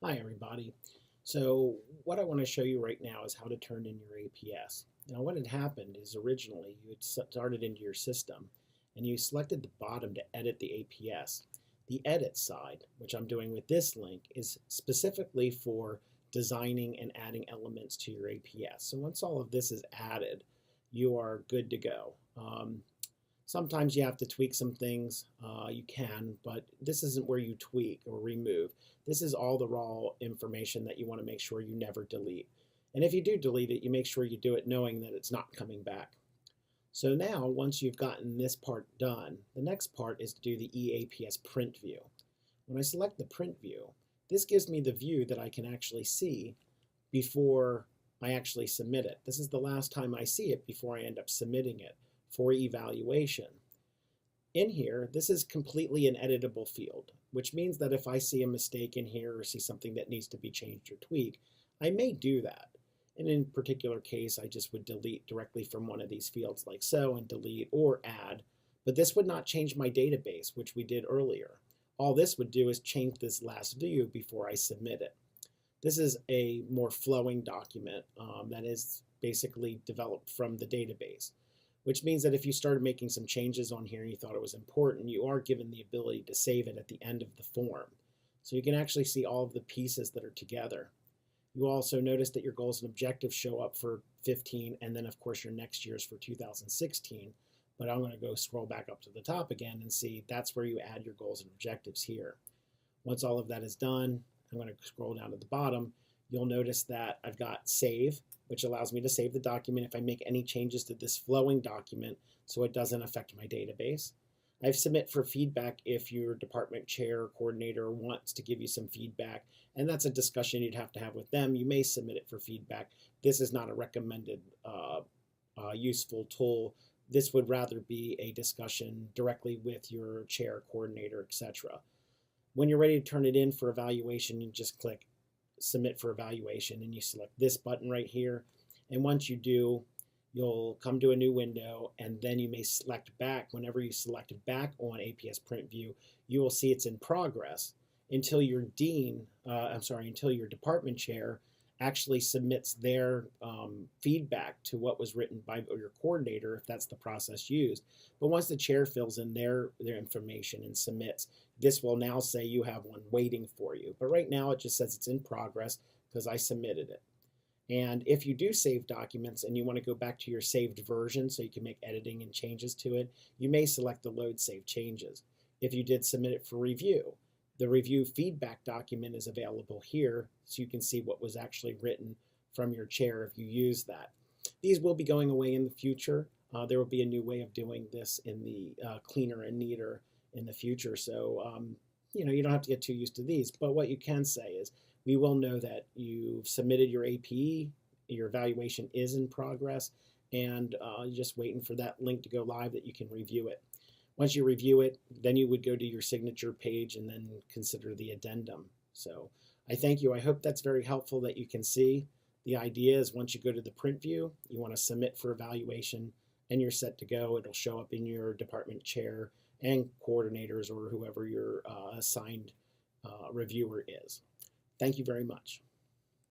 Hi everybody. So what I want to show you right now is how to turn in your APS. Now what had happened is originally you had started into your system and you selected the bottom to edit the APS. The edit side, which I'm doing with this link, is specifically for designing and adding elements to your APS. So once all of this is added, you are good to go. Sometimes you have to tweak some things, you can, but this isn't where you tweak or remove. This is all the raw information that you want to make sure you never delete. And if you do delete it, you make sure you do it knowing that it's not coming back. So now, once you've gotten this part done, the next part is to do the EAPS print view. When I select the print view, this gives me the view that I can actually see before I actually submit it. This is the last time I see it before I end up submitting it for evaluation. In here, this is completely an editable field, which means that if I see a mistake in here or see something that needs to be changed or tweaked, I may do that. And in particular case, I just would delete directly from one of these fields like so and delete or add, but this would not change my database, which we did earlier. All this would do is change this last view before I submit it. This is a more flowing document that is basically developed from the database, which means that if you started making some changes on here and you thought it was important, you are given the ability to save it at the end of the form. So you can actually see all of the pieces that are together. You also notice that your goals and objectives show up for 15, and then of course your next year's for 2016. But I'm going to go scroll back up to the top again and see that's where you add your goals and objectives here. Once all of that is done, I'm going to scroll down to the bottom. You'll notice that I've got save, which allows me to save the document if I make any changes to this flowing document so it doesn't affect my database. I have submit for feedback if your department chair or coordinator wants to give you some feedback, and that's a discussion you'd have to have with them. You may submit it for feedback. This is not a recommended useful tool. This would rather be a discussion directly with your chair, coordinator, etc. When you're ready to turn it in for evaluation, you just click submit for evaluation and you select this button right here. And once you do, you'll come to a new window, and then you may select back. Whenever you select back on APS print view, you will see it's in progress until your until your department chair actually submits their feedback to what was written by your coordinator, if that's the process used. But once the chair fills in their information and submits, this will now say you have one waiting for you. But right now it just says it's in progress because I submitted it. And if you do save documents and you want to go back to your saved version so you can make editing and changes to it, you may select the load save changes. If you did submit it for review, the review feedback document is available here so you can see what was actually written from your chair if you use that. These will be going away in the future. There will be a new way of doing this in the cleaner and neater in the future. So, you don't have to get too used to these. But what you can say is we will know that you've submitted your APE, your evaluation is in progress, and you're just waiting for that link to go live that you can review it. Once you review it, then you would go to your signature page and then consider the addendum. So I thank you. I hope that's very helpful that you can see. The idea is once you go to the print view, you want to submit for evaluation and you're set to go. It'll show up in your department chair and coordinators or whoever your assigned reviewer is. Thank you very much.